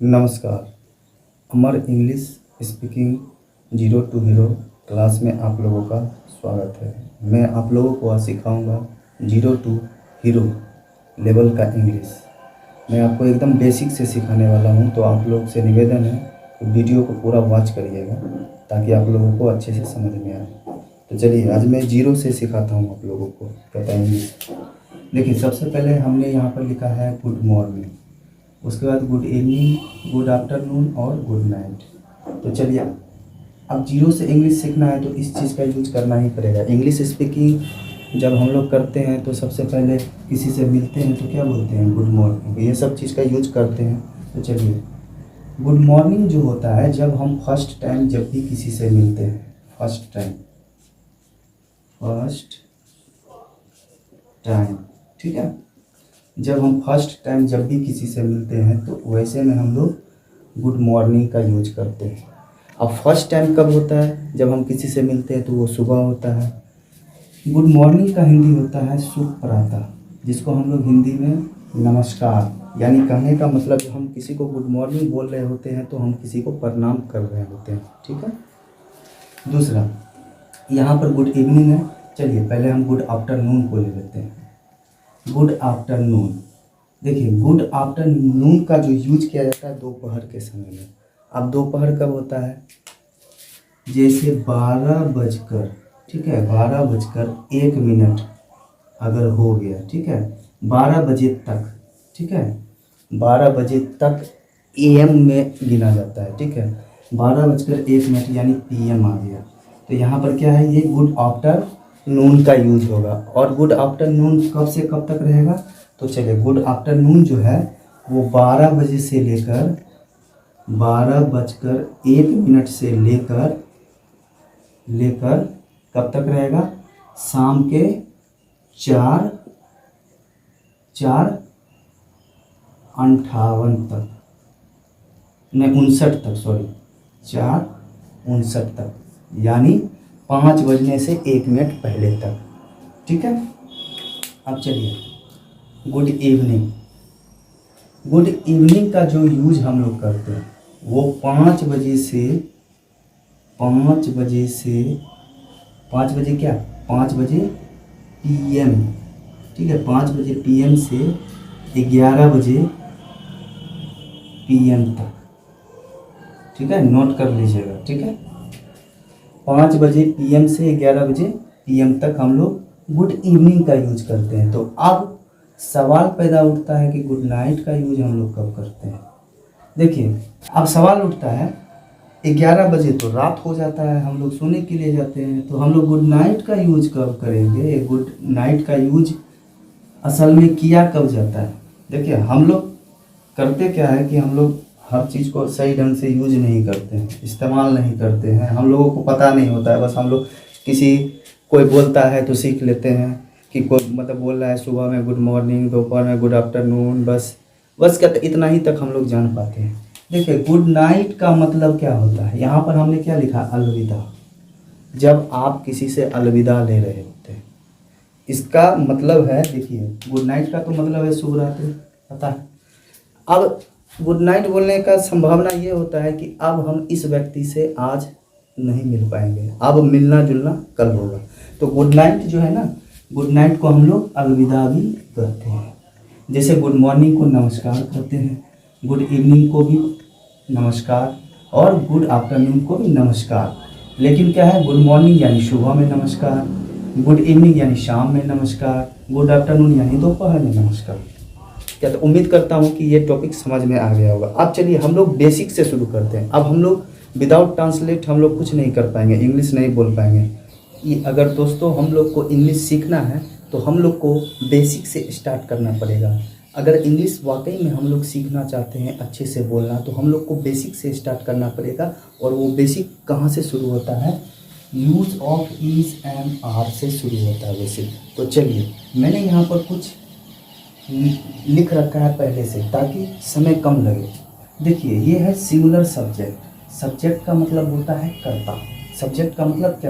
नमस्कार। Amar English speaking zero to hero class में आप लोगों का स्वागत है। मैं आप लोगों को आज सिखाऊंगा जीरो टू हीरो लेवल का इंग्लिश। मैं आपको एकदम बेसिक से सिखाने वाला हूं, तो आप लोग से निवेदन है कि वीडियो को पूरा वॉच करिएगा ताकि आप लोगों को अच्छे से समझ में आए। तो चलिए आज मैं जीरो से सिखाता हूं आप लोगों को कहता है इंग्लिश। देखिए, सबसे पहले हमने यहाँ पर लिखा है गुड मॉर्निंग, उसके बाद गुड इवनिंग, गुड आफ्टरनून और गुड नाइट। तो चलिए अब जीरो से इंग्लिश सीखना है तो इस चीज़ का यूज करना ही पड़ेगा। इंग्लिश स्पीकिंग जब हम लोग करते हैं तो सबसे पहले किसी से मिलते हैं तो क्या बोलते हैं, गुड मॉर्निंग, ये सब चीज़ का यूज करते हैं। तो चलिए, गुड मॉर्निंग जो होता है जब हम फर्स्ट टाइम जब भी किसी से मिलते हैं, फर्स्ट टाइम, ठीक है, जब हम फर्स्ट टाइम जब भी किसी से मिलते हैं तो वैसे में हम लोग गुड मॉर्निंग का यूज करते हैं। अब फर्स्ट टाइम कब होता है, जब हम किसी से मिलते हैं तो वो सुबह होता है। गुड मॉर्निंग का हिंदी होता है शुभ प्रातः, जिसको हम लोग हिंदी में नमस्कार, यानी कहने का मतलब जब हम किसी को गुड मॉर्निंग बोल रहे होते हैं तो हम किसी को प्रणाम कर रहे होते हैं, ठीक है। दूसरा, यहाँ पर गुड इवनिंग है। चलिए पहले हम गुड आफ्टरनून को ले लेते हैं। गुड आफ्टरनून, देखिए गुड आफ्टरनून का जो यूज किया जाता है दोपहर के समय में। अब दोपहर कब होता है, जैसे 12 बजकर, ठीक है, 12 बजकर 1 मिनट अगर हो गया, ठीक है, 12 बजे तक, ठीक है, 12 बजे तक AM में गिना जाता है, ठीक है। 12 बजकर 1 मिनट यानी PM आ गया, तो यहाँ पर क्या है, ये गुड आफ्टरनून का यूज होगा। और गुड आफ्टरनून कब से कब तक रहेगा, तो चलिए गुड आफ्टरनून जो है वो 12 बजे से लेकर 12 बजकर 1 मिनट से लेकर कब तक रहेगा, शाम के 4:58 तक, नहीं 59 तक, सॉरी 4:59 तक, यानी 5 बजने से 1 मिनट पहले तक, ठीक है। अब चलिए गुड इवनिंग, गुड इवनिंग का जो यूज हम लोग करते हैं वो 5 बजे से 5 बजे PM, ठीक है, 5 बजे PM से 11 बजे PM तक, ठीक है, नोट कर लीजिएगा, ठीक है। 5 बजे PM से 11 बजे PM तक हम लोग गुड इवनिंग का यूज करते हैं। तो अब सवाल पैदा उठता है कि गुड नाइट का यूज हम लोग कब करते हैं। देखिए अब सवाल उठता है 11 बजे तो रात हो जाता है, हम लोग सोने के लिए जाते हैं, तो हम लोग गुड नाइट का यूज कब करेंगे। गुड नाइट का यूज असल में किया कब जाता है। देखिए हम लोग करते क्या है कि हम लोग हर चीज़ को सही ढंग से यूज नहीं करते हैं, इस्तेमाल नहीं करते हैं, हम लोगों को पता नहीं होता है। बस हम लोग कोई बोलता है तो सीख लेते हैं कि कोई मतलब बोल रहा है सुबह में गुड मॉर्निंग, दोपहर में गुड आफ्टरनून, बस क्या इतना ही तक हम लोग जान पाते हैं। देखिए गुड नाइट का मतलब क्या होता है, यहाँ पर हमने क्या लिखा, अलविदा। जब आप किसी से अलविदा ले रहे होते हैं, इसका मतलब है, देखिए गुड नाइट का तो मतलब है शुभ रात्रि, पता है। अब गुड नाइट बोलने का संभावना ये होता है कि अब हम इस व्यक्ति से आज नहीं मिल पाएंगे, अब मिलना जुलना कल होगा। तो गुड नाइट जो है ना, गुड नाइट को हम लोग अलविदा भी कहते हैं। जैसे गुड मॉर्निंग को नमस्कार कहते हैं, गुड इवनिंग को भी नमस्कार और गुड आफ्टरनून को भी नमस्कार। लेकिन क्या है, गुड मॉर्निंग यानी सुबह में नमस्कार, गुड इवनिंग यानी शाम में नमस्कार, गुड आफ्टरनून यानी दोपहर में नमस्कार। क्या तो उम्मीद करता हूँ कि ये टॉपिक समझ में आ गया होगा। अब चलिए हम लोग बेसिक से शुरू करते हैं। अब हम लोग विदाउट ट्रांसलेट हम लोग कुछ नहीं कर पाएंगे, इंग्लिश नहीं बोल पाएंगे। अगर दोस्तों हम लोग को इंग्लिश सीखना है तो हम लोग को बेसिक से स्टार्ट करना पड़ेगा। अगर इंग्लिश वाकई में हम लोग सीखना चाहते हैं अच्छे से बोलना, तो हम लोग को बेसिक से स्टार्ट करना पड़ेगा। और वो बेसिक कहाँ से शुरू होता है, use of is and are से शुरू होता है बेसिक। तो चलिए मैंने यहाँ पर कुछ लिख रखा है पहले से ताकि समय कम लगे। देखिए ये है सिंगुलर सब्जेक्ट। सब्जेक्ट का मतलब होता है कर्ता, सब्जेक्ट का मतलब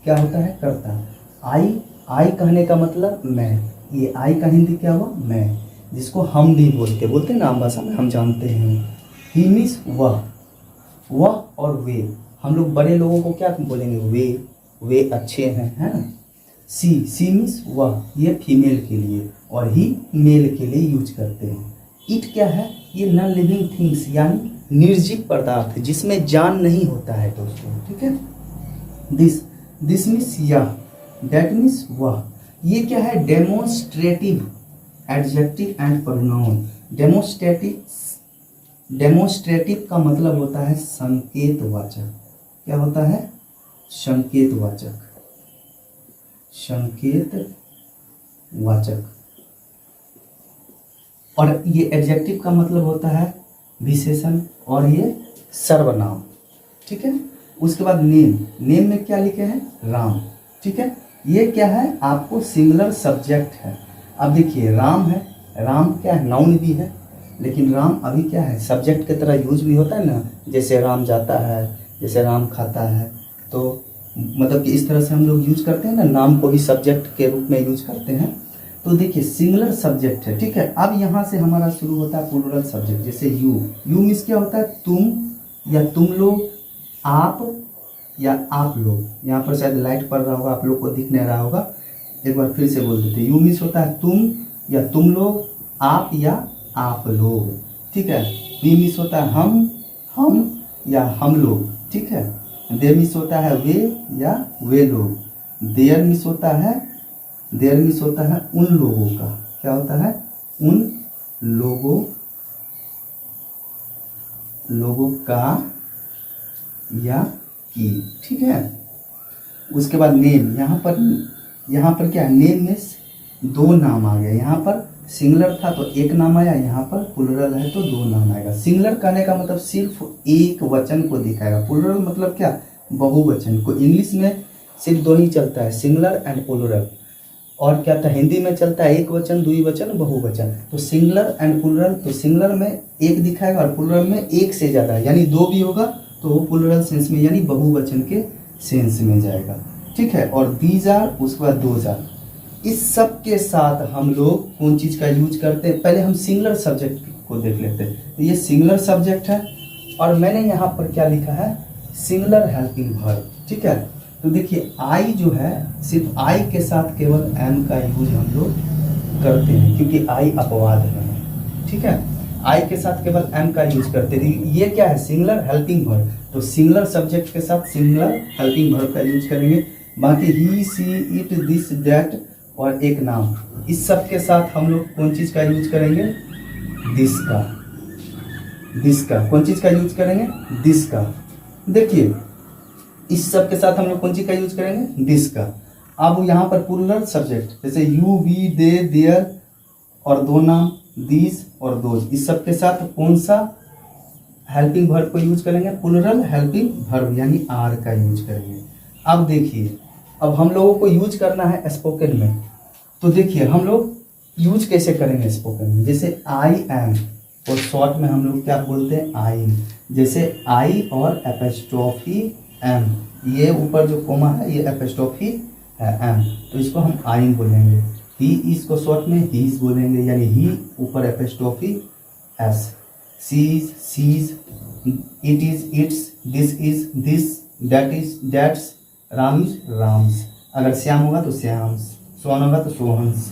क्या होता है, कर्ता। आई कहने का मतलब मैं, ये आई का हिंदी क्या हुआ, मैं, जिसको हम भी बोलते हैं ना आम भाषा में, हम जानते हैं ही मीन्स वह और वे, हम लोग बड़े लोगों को क्या बोलेंगे, वे अच्छे हैं, है ना। सी मीन्स वह, ये फीमेल के लिए, और ही मेल के लिए यूज करते हैं। इट क्या है, ये नॉन लिविंग थिंग्स यानी निर्जीव पदार्थ जिसमें जान नहीं होता है दोस्तों, ठीक है। दिस मीन्स यह, दैट मीन्स वह। ये क्या है, demonstrative adjective and pronoun. Demonstrative का मतलब होता है संकेतवाचक। क्या होता है, संकेतवाचक। और ये एडजेक्टिव का मतलब होता है विशेषण, और ये सर्वनाम, ठीक है। उसके बाद नेम में क्या लिखे हैं, राम, ठीक है। ये क्या है, आपको सिंगुलर सब्जेक्ट है। अब देखिए राम है, राम क्या है, नाउन भी है, लेकिन राम अभी क्या है, सब्जेक्ट की तरह यूज भी होता है ना, जैसे राम जाता है, जैसे राम खाता है, तो मतलब कि इस तरह से हम लोग यूज करते हैं ना, नाम को भी सब्जेक्ट के रूप में यूज करते हैं। तो देखिए सिंगुलर सब्जेक्ट है, ठीक है। अब यहाँ से हमारा शुरू होता है प्लूरल सब्जेक्ट, जैसे यू मीन्स क्या होता है, तुम या तुम लोग, आप या आप लोग। यहाँ पर शायद लाइट पड़ रहा होगा, आप लोग को दिख नहीं रहा होगा, एक बार फिर से बोल देते हैं। यू मीन्स होता है तुम या तुम लोग, आप या आप लोग, ठीक है। वी मीन्स होता है हम या हम लोग, ठीक है। दे मीन्स होता है वे या वे लोग। देयर मीन्स होता है उन लोगों का। क्या होता है, उन लोगों का या की, ठीक है। उसके बाद नेम, यहाँ पर क्या है, नेम में दो नाम आ गए। यहाँ पर सिंगुलर था तो एक नाम आया, यहाँ पर प्लूरल है तो दो नाम आएगा। सिंगुलर कहने का मतलब सिर्फ एक वचन को दिखाएगा, प्लूरल मतलब क्या, बहुवचन को। इंग्लिश में सिर्फ दो ही चलता है, सिंगुलर एंड प्लूरल। और क्या था, हिंदी में चलता है एक वचन, द्विवचन, बहुवचन। तो सिंगुलर एंड प्लूरल, तो सिंगुलर में एक दिखाएगा और प्लूरल में एक से ज़्यादा, यानी दो भी होगा तो वो प्लूरल सेंस में यानी बहुवचन के सेंस में जाएगा, ठीक है। और दीज आर, उसके बाद दोज आर। इस सब के साथ हम लोग कौन चीज़ का यूज करते हैं, पहले हम सिंगुलर सब्जेक्ट को देख लेते हैं। तो ये सिंगुलर सब्जेक्ट है, और मैंने यहाँ पर क्या लिखा है, सिंगुलर हेल्पिंग वर्ब, ठीक है। तो देखिए आई जो है, सिर्फ आई के साथ केवल एम का यूज हम लोग करते हैं, क्योंकि आई अपवाद है, ठीक है। आई के साथ केवल एम का यूज करते हैं। ये क्या है, सिंगुलर हेल्पिंग वर्ब, तो सिंगुलर सब्जेक्ट के साथ सिंगुलर हेल्पिंग वर्ब का यूज करेंगे। बाकी ही, सी, इट, दिस, दैट और एक नाम, इस सब के साथ हम लोग कौन चीज़ का यूज करेंगे, दिस का। कौन चीज़ का यूज करेंगे, दिस का। देखिए इस सब के साथ हम लोग कौन चीज़ का यूज करेंगे, दिस का। अब यहाँ पर प्लूरल सब्जेक्ट, जैसे यू, वी, दे, देयर और दो नाम, दिस और दोज, इस सब के साथ कौन सा हेल्पिंग वर्ब को यूज करेंगे, प्लूरल हेल्पिंग वर्ब यानी आर का यूज करेंगे। अब देखिए, अब हम लोगों को यूज करना है स्पोकन में, तो देखिए हम लोग यूज कैसे करेंगे स्पोकन में। जैसे आई एम, और शॉर्ट में हम लोग क्या बोलते हैं, आई एम। जैसे आई और एपोस्ट्रोफी एम, ये ऊपर जो कोमा है ये एपोस्ट्रोफी है एम, तो इसको हम आई एम बोलेंगे। ही, इसको शॉर्ट में हीज बोलेंगे, यानी ही ऊपर apostrophe S. She is she's, it is it's, this is this, that is that's, Ram is Ram's. अगर श्याम होगा तो श्याम्स, सोहन होगा तो सोहन्स,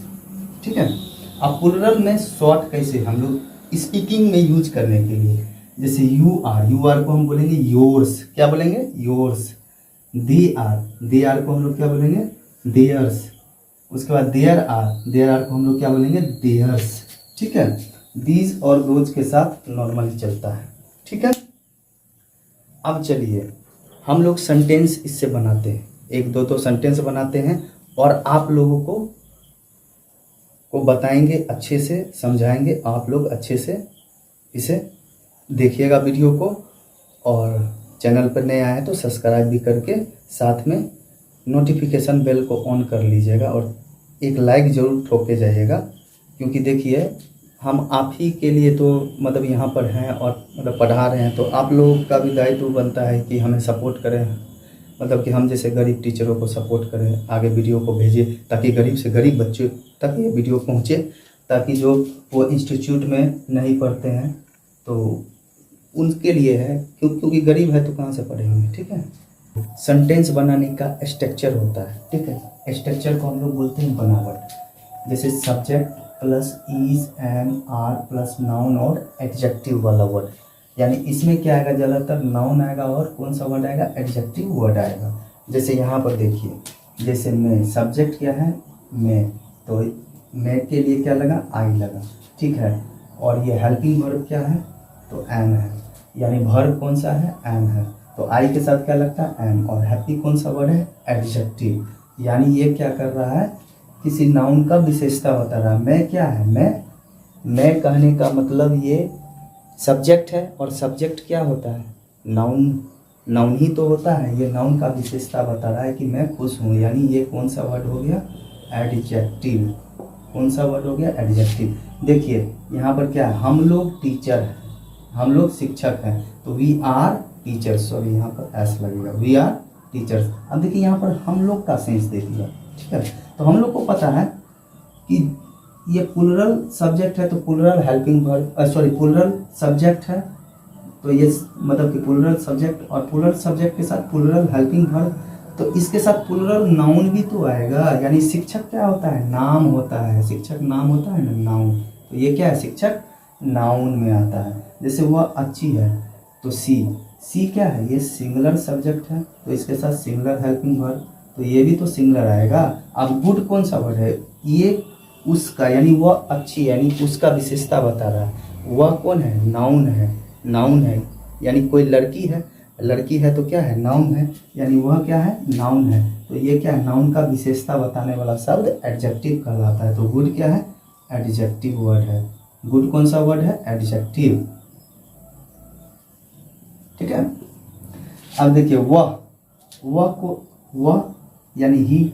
ठीक है। अब प्लूरल में शॉर्ट कैसे हम लोग स्पीकिंग में यूज करने के लिए, जैसे यू आर को हम बोलेंगे योर्स, क्या बोलेंगे, योर्स। दे आर को हम लोग क्या बोलेंगे, देयर्स। उसके बाद देयर आर को हम लोग क्या बोलेंगे, देयर्स, ठीक है। दीज और दोज के साथ नॉर्मली चलता है, ठीक है। अब चलिए हम लोग सेंटेंस इससे बनाते हैं, एक दो सेंटेंस बनाते हैं और आप लोगों को बताएंगे, अच्छे से समझाएंगे। आप लोग अच्छे से इसे देखिएगा वीडियो को, और चैनल पर नए आए तो सब्सक्राइब भी करके साथ में नोटिफिकेशन बेल को ऑन कर लीजिएगा, और एक लाइक ज़रूर ठोक के जाइएगा, क्योंकि देखिए हम आप ही के लिए तो मतलब यहाँ पर हैं और मतलब पढ़ा रहे हैं, तो आप लोगों का भी दायित्व बनता है कि हमें सपोर्ट करें, मतलब कि हम जैसे गरीब टीचरों को सपोर्ट करें, आगे वीडियो को भेजें, ताकि गरीब से गरीब बच्चे तक ये वीडियो पहुँचे, ताकि जो वो इंस्टीट्यूट में नहीं पढ़ते हैं तो उनके लिए है, क्योंकि गरीब है तो कहाँ से पढ़ेंगे, ठीक है। सेंटेंस बनाने का स्ट्रक्चर होता है, ठीक है। स्ट्रक्चर को हम लोग बोलते हैं बनावट। जैसे subject plus is am are plus noun और एडजेक्टिव वाला वर्ड, यानी इसमें क्या आएगा, ज़्यादातर नाउन आएगा और कौन सा वर्ड आएगा, एडजेक्टिव वर्ड आएगा। जैसे यहाँ पर देखिए, जैसे मैं, सब्जेक्ट क्या है, मैं, तो मैं के लिए क्या लगा, आई लगा, ठीक है। और ये हेल्पिंग वर्ब क्या है, तो एम है, यानी वर्ब कौन सा है, एम है, तो आई के साथ क्या लगता है, एम। और हैप्पी कौन सा वर्ड है, एडजेक्टिव, यानी ये क्या कर रहा है, किसी नाउन का विशेषता बता रहा है। मैं क्या है, मैं कहने का मतलब ये सब्जेक्ट है, और सब्जेक्ट क्या होता है, नाउन ही तो होता है। ये नाउन का विशेषता बता रहा है कि मैं खुश हूँ, यानी ये कौन सा वर्ड हो गया, एडजेक्टिव। कौन सा वर्ड हो गया, एडजेक्टिव। देखिए यहाँ पर क्या है, हम लोग टीचर हैं, हम लोग शिक्षक हैं, तो वी आर टीचर्स, सॉरी यहाँ पर एस लगेगा, वी आर टीचर्स। अब देखिए यहाँ पर हम लोग का सेंस दे दिया, ठीक है। तो हम लोग को पता है कि ये प्लूरल सब्जेक्ट है, तो plural helping verb, sorry plural subject है, तो ये मतलब कि प्लूरल सब्जेक्ट, और प्लूरल सब्जेक्ट के साथ प्लूरल हेल्पिंग वर्ब, तो इसके साथ प्लूरल नाउन भी तो आएगा। यानी शिक्षक क्या होता है, नाम होता है, शिक्षक नाम होता है ना, नाउन। तो ये क्या है, शिक्षक नाउन में आता है। जैसे वह अच्छी है, तो सी क्या है, ये सिंगुलर सब्जेक्ट है, तो इसके साथ सिंगुलर हेल्पिंग वर्ब, तो ये भी तो सिंगुलर आएगा। अब गुड कौन सा वर्ड है, ये उसका, यानी वह अच्छी, यानी उसका विशेषता बता रहा है। वह कौन है, नाउन है, यानी कोई लड़की है तो क्या है, नाउन है, यानी वह क्या है, नाउन है। तो ये क्या है, नाउन का विशेषता बताने वाला शब्द एडजेक्टिव कहलाता है। तो गुड क्या है, एडजेक्टिव वर्ड है। गुड कौन सा वर्ड है, एडजेक्टिव, ठीक है। अब देखिए वह यानी ही,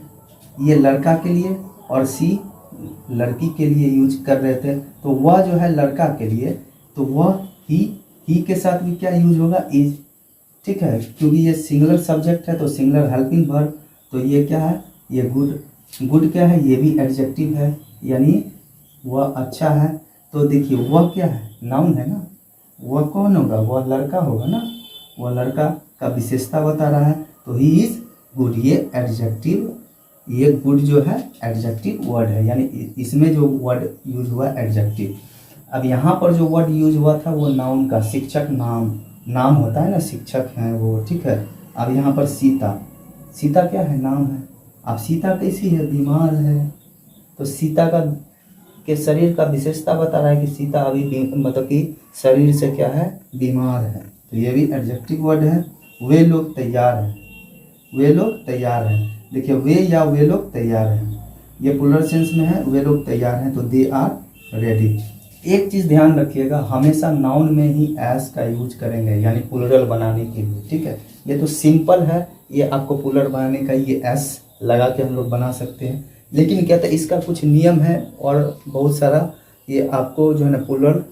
ये लड़का के लिए, और सी लड़की के लिए यूज कर रहे थे, तो वह जो है लड़का के लिए, तो वह ही के साथ भी क्या यूज होगा, इज, ठीक है, क्योंकि ये सिंगुलर सब्जेक्ट है, तो सिंगुलर हेल्पिंग वर्ब। तो ये क्या है, ये गुड क्या है, ये भी एडजेक्टिव है, यानी वह अच्छा है। तो देखिए वह क्या है, नाउन है ना, वह कौन होगा, वह लड़का होगा ना, वह लड़का का विशेषता बता रहा है, तो ही इज गुड, ये एडजेक्टिव, ये गुड जो है एडजेक्टिव वर्ड है, यानी इसमें जो वर्ड यूज हुआ एडजेक्टिव। अब यहाँ पर जो वर्ड यूज हुआ था वो नाउन का, शिक्षक नाम होता है ना, शिक्षक हैं वो, ठीक है। अब यहाँ पर सीता क्या है, नाम है। अब सीता कैसी है, बीमार है, तो सीता के शरीर का विशेषता बता रहा है कि सीता अभी मतलब कि शरीर से क्या है, बीमार है, तो ये भी एडजेक्टिव वर्ड है। वे लोग तैयार हैं, देखिए वे लोग तैयार हैं, ये प्लूरल सेंस में है, वे लोग तैयार हैं, तो दे आर रेडी। एक चीज़ ध्यान रखिएगा, हमेशा नाउन में ही एस का यूज करेंगे, यानी प्लूरल बनाने के लिए, ठीक है। ये तो सिंपल है, ये आपको प्लूरल बनाने का ये एस लगा के हम लोग बना सकते हैं, लेकिन क्या था, इसका कुछ नियम है और बहुत सारा ये आपको जो है ना प्लूरल,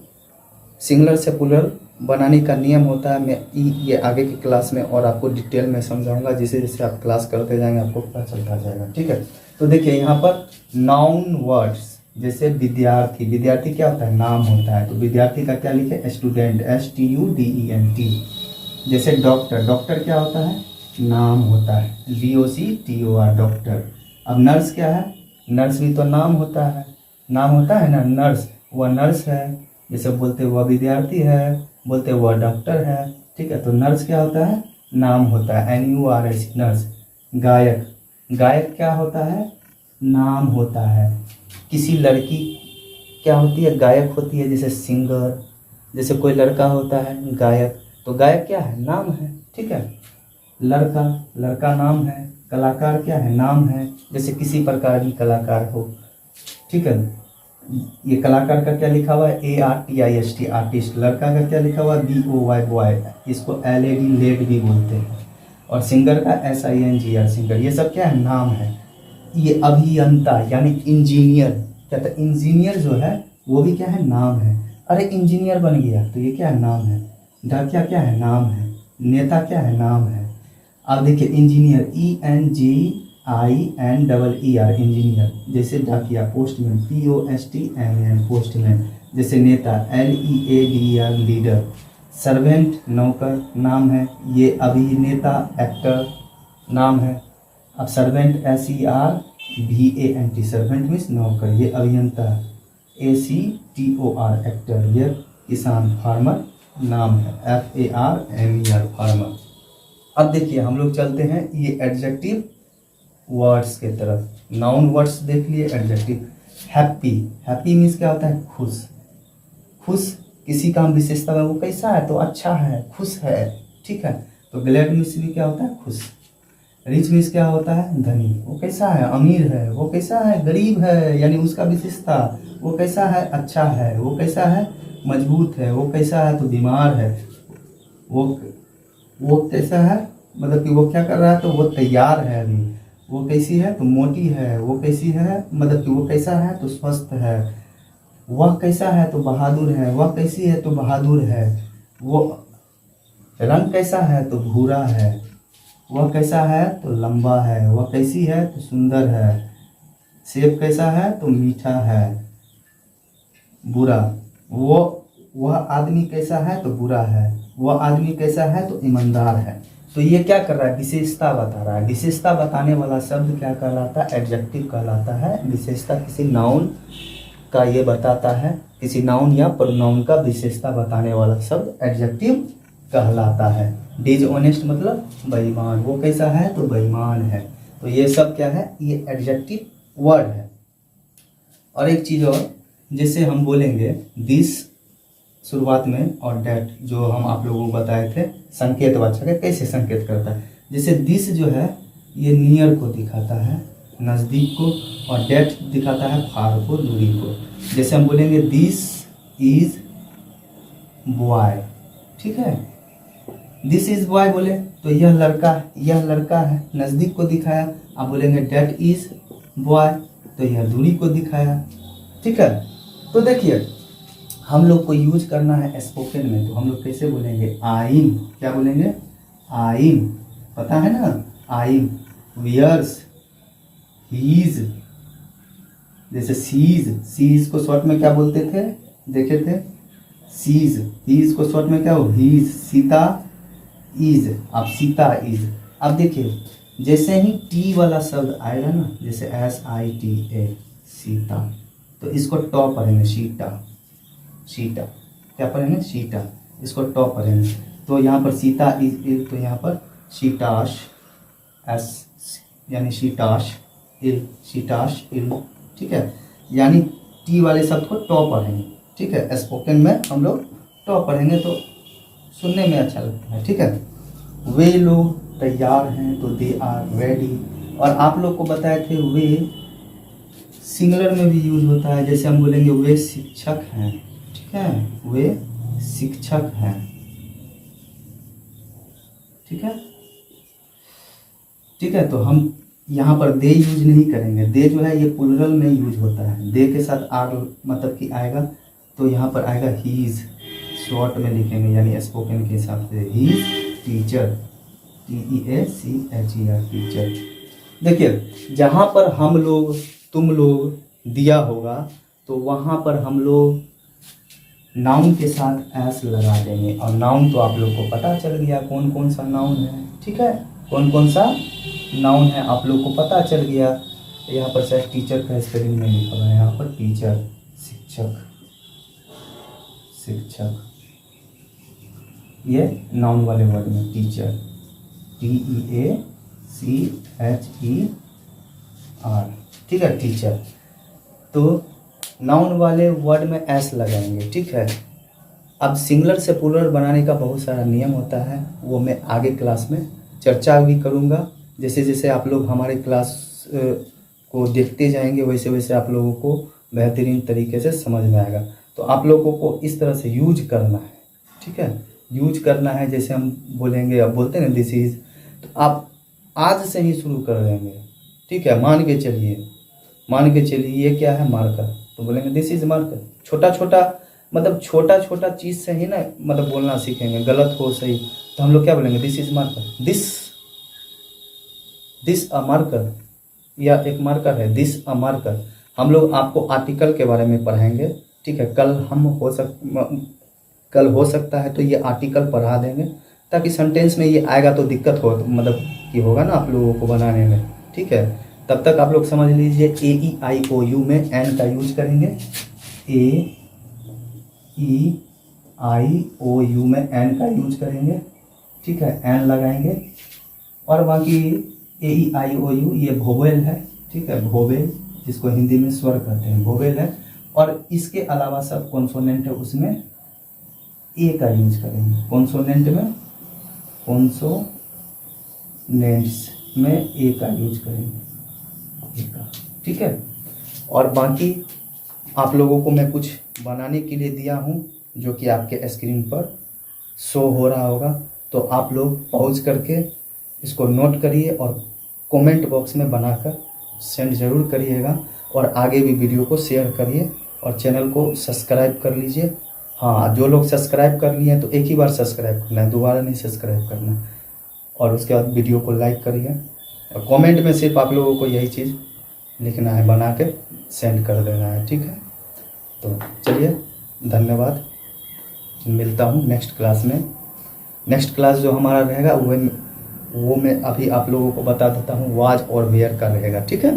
सिंगुलर से प्लूरल बनाने का नियम होता है। मैं ये आगे की क्लास में और आपको डिटेल में समझाऊंगा, जैसे जैसे आप क्लास करते जाएंगे आपको पता चलता जाएगा, ठीक है। तो देखिए यहाँ पर नाउन वर्ड्स, जैसे विद्यार्थी क्या होता है, नाम होता है, तो विद्यार्थी का क्या लिखे, स्टूडेंट, STUDENT। जैसे डॉक्टर क्या होता है, नाम होता है, DOCTOR, डॉक्टर। अब नर्स क्या है, नर्स भी तो नाम होता है ना, नर्स, वह नर्स है। जैसे बोलते वह विद्यार्थी है, बोलते वह डॉक्टर है, ठीक है। तो नर्स क्या होता है, नाम होता है, NURS, नर्स। गायक क्या होता है, नाम होता है। किसी लड़की क्या होती है, गायक होती है, जैसे सिंगर। जैसे कोई लड़का होता है गायक, तो गायक क्या है, नाम है, ठीक है। लड़का नाम है। कलाकार क्या है, नाम है, जैसे किसी प्रकार की कलाकार हो, ठीक है। ये कलाकार का क्या लिखा हुआ है, ARTIST, आर्टिस्ट। लड़का का क्या लिखा हुआ है, BOY, बॉय, इसको LAD, लेड भी बोलते हैं। और सिंगर का SINGR, सिंगर। ये सब क्या है, नाम है। ये अभियंता यानी इंजीनियर, क्या था, इंजीनियर जो है वो भी क्या है, नाम है। अरे इंजीनियर बन गया, तो ये क्या है, नाम है। डाकिया क्या है, नाम है। नेता क्या है, नाम है। अब देखिए इंजीनियर, ENGINER, इंजीनियर। जैसे डाकिया, पोस्टमैन, POSTMAN, पोस्टमैन। जैसे नेता, LEADER, लीडर। सर्वेंट नौकर नाम है, ये अभिनेता एक्टर नाम है। अब सर्वेंट SERVANT, सर्वेंट मीन्स नौकर, ये अभियंता। ACTOR एक्टर, ये किसान फार्मर नाम है। FARMER farmer. अब देखिए हम लोग चलते हैं ये एडजेक्टिव वर्ड्स के तरफ। नाउन वर्ड्स देख लिए, एडजेक्टिव। हैप्पी, हैप्पी मीन्स क्या होता है? खुश। खुश किसी का विशेषता है, वो कैसा है? तो अच्छा है, खुश है, ठीक है। तो ग्लैड मीन्स भी क्या होता है? खुश। रिच मीन्स क्या होता है? धनी। वो कैसा है? अमीर है। वो कैसा है? गरीब है, यानी उसका विशेषता। वो कैसा है? अच्छा है। वो कैसा है? मजबूत है। वो कैसा है? तो बीमार है। वो कैसा है? मतलब कि वो क्या कर रहा है? तो वो तैयार है अभी। वो कैसी है? तो मोटी है। वो कैसी है? मतलब कि वो कैसा है? तो स्वस्थ है। वह कैसा है? तो बहादुर है। वह कैसी है? तो बहादुर है। वो रंग कैसा है? तो भूरा है। वह कैसा है? तो लंबा है। वह कैसी है? तो सुंदर है। सेब कैसा है? तो मीठा है। बुरा, वह आदमी कैसा है? तो बुरा है। वह आदमी कैसा है? तो ईमानदार है। तो ये क्या कर रहा है? विशेषता बता रहा है। विशेषता बताने वाला शब्द क्या कहलाता है? एडजेक्टिव कहलाता है। विशेषता किसी नाउन का ये बताता है, किसी नाउन या प्रोनाउन का विशेषता बताने वाला शब्द एडजेक्टिव कहलाता है। डिसऑनेस्ट मतलब बेईमान। वो कैसा है? तो बेईमान है। तो ये सब क्या है? ये एडजेक्टिव वर्ड है। और एक चीज़ और, जैसे हम बोलेंगे दिस शुरुआत में, और डेट जो हम आप लोगों को बताए थे संकेतवाचक है, कैसे संकेत करता है। जैसे दिस जो है ये नियर को दिखाता है, नज़दीक को, और डेट दिखाता है फार को, दूरी को। जैसे हम बोलेंगे दिस इज बॉय, ठीक है। दिस इज बॉय बोले तो यह लड़का है, नज़दीक को दिखाया। आप बोलेंगे डेट इज बॉय तो यह दूरी को दिखाया, ठीक है। तो देखिए हम लोग को यूज करना है स्पोकन में, तो हम लोग कैसे बोलेंगे? आइम। क्या बोलेंगे? आइम, पता है ना? आइम। वियर्स, हीज, जैसे सीज को शॉर्ट में क्या बोलते थे? देखे थे, सीज। हीज को शॉर्ट में क्या हो? हीज। सीता इज, अब सीता इज। अब देखिए जैसे ही टी वाला शब्द आएगा ना, जैसे SITA सीता, तो इसको टॉ पढ़ेंगे, शीटा। क्या पढ़ेंगे? शीटा। इसको टॉ पढ़ेंगे। तो यहाँ पर सीता इज, तो यहाँ पर शीटाश, एस यानी शीटाश इल, ठीक है। यानी टी वाले शब्द को टॉ पढ़ेंगे, ठीक है। स्पोकन में हम लोग टॉ पढ़ेंगे तो सुनने में अच्छा लगता है, ठीक है। वे लोग तैयार हैं, तो दे आर रेडी। और आप लोग को बताए थे वे सिंगुलर में भी यूज होता है। जैसे हम बोलेंगे वे शिक्षक हैं, ठीक है, वे शिक्षक हैं, ठीक है, ठीक है। तो हम यहाँ पर दे यूज नहीं करेंगे। दे जो है ये प्लुरल में यूज होता है। दे के साथ आर मतलब कि आएगा, तो यहाँ पर आएगा हीज, शॉर्ट में लिखेंगे, यानी स्पोकन के हिसाब से हीज टीचर, TEACHER टीचर। देखिए जहाँ पर हम लोग, तुम लोग दिया होगा, तो वहाँ पर हम लोग नाउन के साथ एस लगा देंगे। और नाउन तो आप लोग को पता चल गया कौन कौन सा नाउन है, ठीक है। कौन कौन सा नाउन है आप लोग को पता चल गया। यहाँ पर शायद टीचर का स्पेलिंग में लिखा हुआ है, यहाँ पर टीचर, शिक्षक, ये नाउन वाले वर्ड में टीचर, TEACHER, ठीक है, टीचर। तो नाउन वाले वर्ड में एस लगाएंगे, ठीक है। अब सिंगुलर से प्लुरल बनाने का बहुत सारा नियम होता है, वो मैं आगे क्लास में चर्चा भी करूँगा। जैसे जैसे आप लोग हमारे क्लास को देखते जाएंगे, वैसे वैसे आप लोगों को बेहतरीन तरीके से समझ में आएगा। तो आप लोगों को इस तरह से यूज करना है, ठीक है, यूज करना है। जैसे हम बोलेंगे, अब बोलते हैं ना दिस इज, तो आप आज से ही शुरू कर देंगे, ठीक है। मान के चलिए ये क्या है? मार्कर, तो बोलेंगे दिस इज मार्कर। छोटा छोटा चीज़ से ही ना मतलब बोलना सीखेंगे, गलत हो सही, तो हम लोग क्या बोलेंगे? This is marker, this a marker, या एक मार्कर है, दिस अ मार्कर। हम लोग आपको आर्टिकल के बारे में पढ़ाएंगे, ठीक है। कल हम कल हो सकता है तो ये आर्टिकल पढ़ा देंगे, ताकि सेंटेंस में ये आएगा तो दिक्कत हो, मतलब कि होगा ना आप लोगों को बनाने में। ठीक है, तब तक आप लोग समझ लीजिए ए ई आई ओ यू में एन का यूज करेंगे, ए ई आई ओ यू में एन का यूज करेंगे। ठीक है, एन लगाएंगे। और बाकी ए ई आई ओ यू ये वोवेल है। ठीक है, वोवेल जिसको हिंदी में स्वर कहते हैं, वोवेल है। और इसके अलावा सब कॉन्सोनेंट है, उसमें ए का यूज करेंगे। कॉन्सोनेंट में, कॉन्सोनेंट्स में ए का यूज करेंगे, ए का। ठीक है, और बाकी आप लोगों को मैं कुछ बनाने के लिए दिया हूँ, जो कि आपके स्क्रीन पर शो हो रहा होगा। तो आप लोग पॉज करके इसको नोट करिए और कमेंट बॉक्स में बनाकर सेंड ज़रूर करिएगा। और आगे भी वीडियो को शेयर करिए और चैनल को सब्सक्राइब कर लीजिए। हाँ, जो लोग सब्सक्राइब कर लिए हैं तो एक ही बार सब्सक्राइब करना है, दोबारा नहीं सब्सक्राइब करना। और उसके बाद वीडियो को लाइक करिए और कमेंट में सिर्फ आप लोगों को यही चीज़ लिखना है, बना के सेंड कर देना है। ठीक है, तो चलिए, धन्यवाद। मिलता हूँ नेक्स्ट क्लास में। नेक्स्ट क्लास जो हमारा रहेगा वो मैं अभी आप लोगों को बता देता हूँ, वाज और वेयर का रहेगा। ठीक है,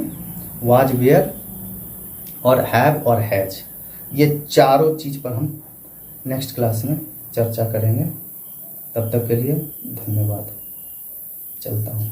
वाज, वेयर और हैव और हैज, ये चारों चीज़ पर हम नेक्स्ट क्लास में चर्चा करेंगे। तब तक के लिए धन्यवाद, चलता हूँ।